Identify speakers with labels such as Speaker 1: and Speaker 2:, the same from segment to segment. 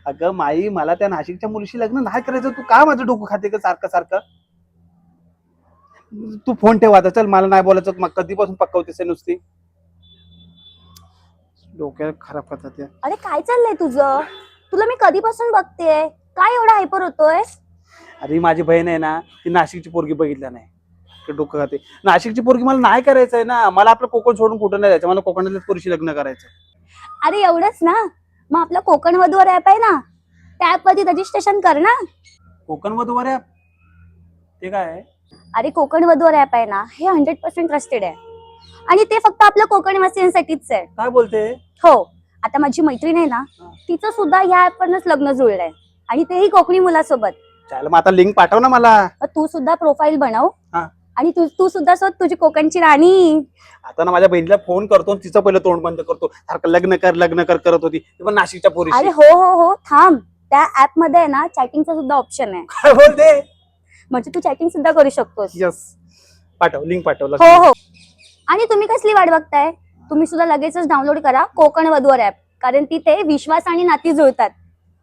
Speaker 1: अगं माई, मला त्या नाशिकच्या मुलीशी लग्न नाही करायचं. तू का माझं डोकं खाते का सारखं सारखं? तू फोन ठेव आता, चल. मला नाही बोलायचं. मग कधीपासून पक्कवतेस हे नुसती? डोक्यात खराब करतात ते.
Speaker 2: अरे काय चाललंय तुझं? तुला मी कधीपासून बघतेय, काय एवढा हायपर होतोय?
Speaker 1: अरे माझी बहीण आहे ना, ती नाशिकची पोरगी बघितल्या नाही, ते डोकं खाते. नाशिकची पोरगी मला नाही करायचंय ना. मला आपलं कोकण सोडून कुठं नाही जायचं. मला कोकणातल्या पोरीशी लग्न करायचं.
Speaker 2: अरे एवढंच ना? मग आपला कोकण वधूवर ऍप आहे ना, त्या ऍप मध्ये रजिस्ट्रेशन कर ना.
Speaker 1: कोकण वधूवर ॲप? ते काय आहे?
Speaker 2: अरे कोकण वधूवर ऍप आहे ना, हे 100% ट्रस्टेड आहे आणि ते फक्त आपल्या कोकणवासियांसाठीच आहे.
Speaker 1: काय बोलते?
Speaker 2: हो. आता माझी मैत्रीण आहे ना, तिचं सुद्धा या ऍप वरच लग्न जुळलंय आणि तेही कोकणी मुलासोबत.
Speaker 1: चाल मग आता लिंक पाठव ना मला.
Speaker 2: तू सुद्धा प्रोफाईल बनव
Speaker 1: हा.
Speaker 2: आणि तू सुद्धा शोध तुझी कोकणची राणी.
Speaker 1: आता ना माझ्या बहिणीला फोन करतो, तिचं पहिलं तोंड बंद करतो. सारखं लग्न कर लग्न कर करत होती, ती पण नाशिकच्या पोरीशी.
Speaker 2: अरे हो हो हो, थांब. त्या ऍप मध्ये आहे ना चॅटिंगचा सुद्धा ऑप्शन आहे,
Speaker 1: काय बोलते?
Speaker 2: म्हणजे तू चॅटिंग सुद्धा करू शकतोस.
Speaker 1: यस, पाठव, लिंक पाठव.
Speaker 2: हो हो. आणि तुम्ही कसली वाट बघताय? तुम्ही सुद्धा लगेचच डाउनलोड करा कोकण वधूवर ऍप, कारण तिथे विश्वास आणि नाती जुळतात.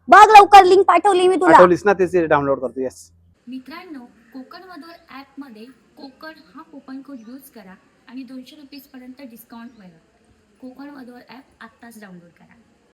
Speaker 2: बघ लवकर, लिंक पाठवली मी तुला.
Speaker 1: पाठवलीस ना, तेच डाउनलोड करतो. यस.
Speaker 3: मित्रांनो, कोकण वधूवर ॲपमध्ये कोकण हा कुपन कोड यूज करा आणि ₹200 पर्यंत डिस्काउंट मिळवा. कोकण वधूवर ॲप आत्ताच डाउनलोड करा.